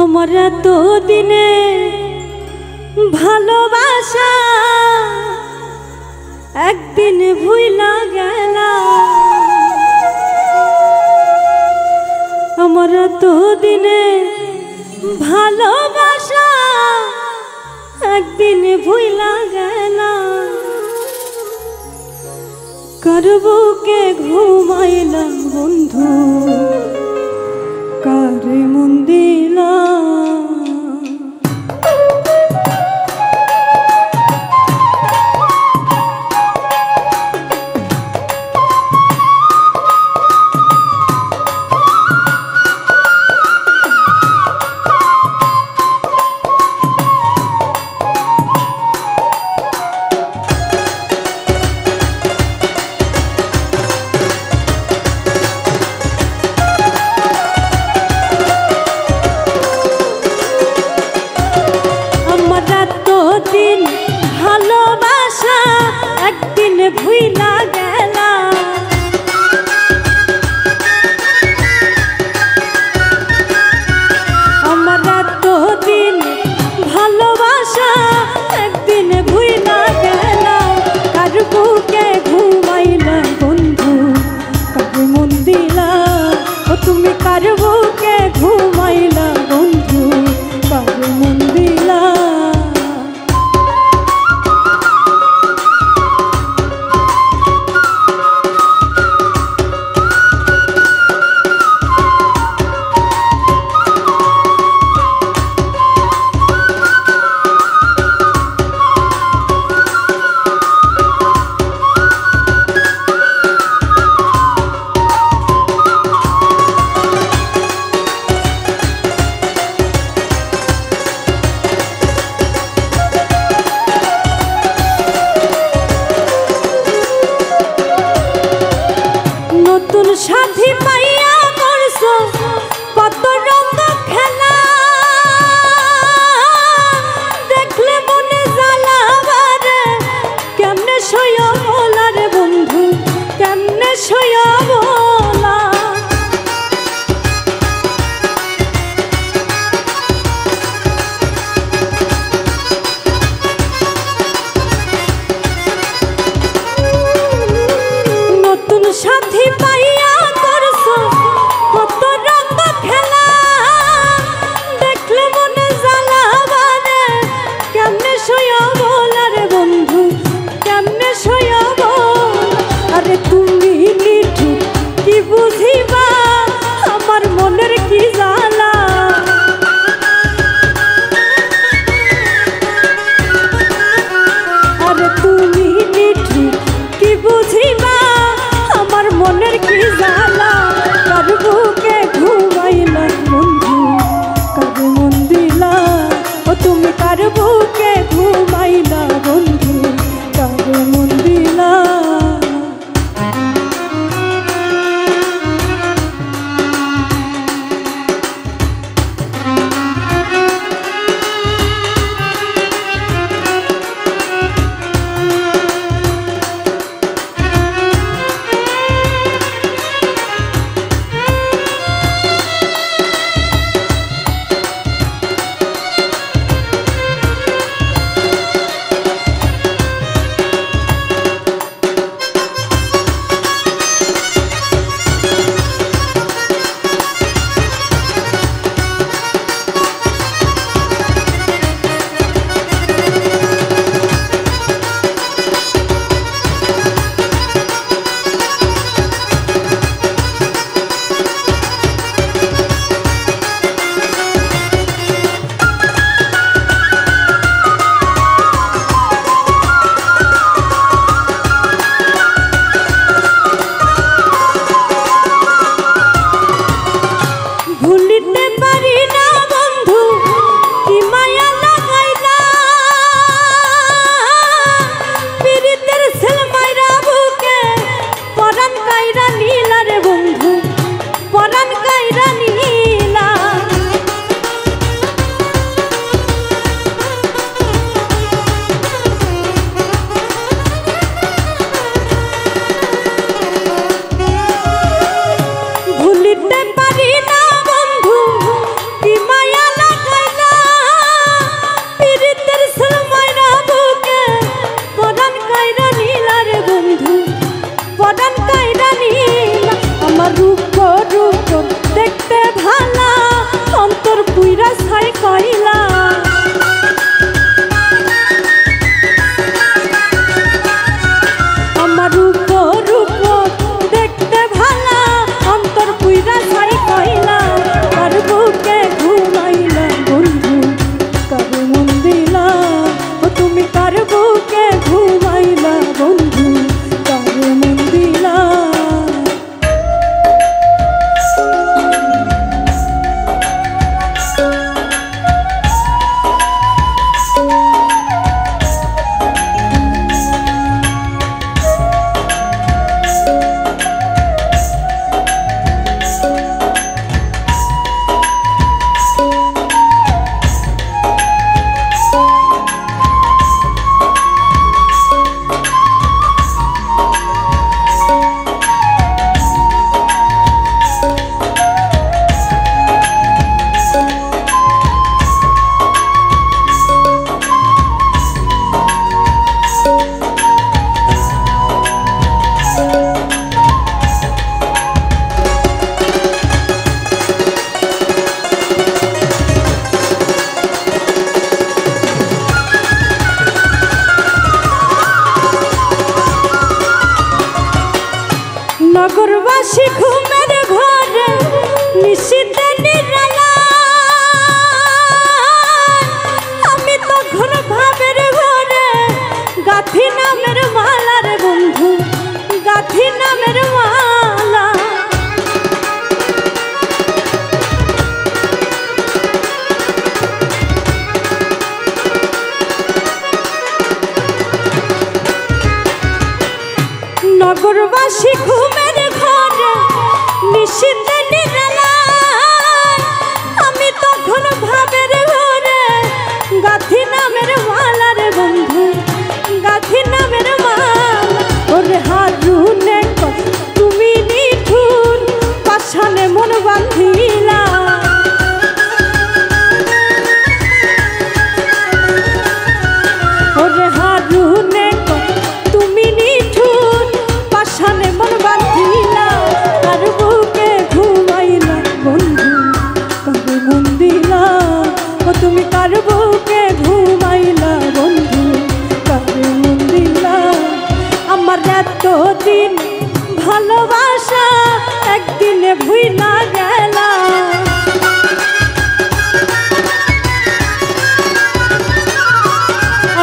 আমার এত দিনে ভালোবাসা একদিন ভুইলা গেল। আমার এত দিনে ভালোবাসা একদিন ভুইলা গেল। কার বুকে ঘুমাইলাম বন্ধু, কারে মন দিলাম। ভালোবাসা একদিন ভুইলা গেল। আমার এত দিন ভালোবাসা একদিন ভুইলা গেল। কার বুকে ঘুমাইলা বন্ধু, কার মন দিলা। ও তুমি কার বুকে ঘুমাইলা বন্ধু, কার মন দিলা। নতুন সাথী পাইয়া করছো কত রঙ খেলা, দেখলে মনে জ্বালা বারে। কেমনে সইয়া বলা রে বন্ধু, কেমনে সইয়া বলা। নতুন সাথী পাইয়া করছো কত রঙ খেলা, দেখলে মনে জ্বালা বারে। কেমনে সইয়া বলা রে বন্ধু, কেমনে সইয়া বল। আরে তুমি নিঠু কি বুঝিবা আমার মনের কি জ্বালা। আরে তুমি নিঠু কি বুঝিবা আমার মনের কি জ্বালা। কার বুকে ঘুমাইলা বন্ধু, কার মন দিলা। ও তুমি কার বুকে ঘুমাইলা বন্ধু, কার মন দিলা। নগরবাসী ঘুমের ঘরে নিশীথে নিরালা আমি তখন ভাবের ঘরে গাথি নামের মালা রে বন্ধু গাথি নামের মালা নগরবাসী ঘুমের ঘরে নিশীথে নিরালা আমি তখন ভাবের ঘরে গাথি নামের মালা রে বন্ধু গাথি নামের মালা ওরে হারুনে তুমি নিঠুর পাষাণে মন বাঁধিলা ওরে হারুনে তুমি নিঠুর পাষাণে মন বাঁধিলা আর বুকে ঘুমাইলা বন্ধু কারে মন দিলা ও তুমি কার বুকে ঘুমাইলা বন্ধু কারে মন দিলা আমার এতদিন ভালোবাসা একদিনে ভুইলা গেলা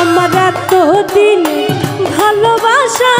আমার এতদিন ভালোবাসা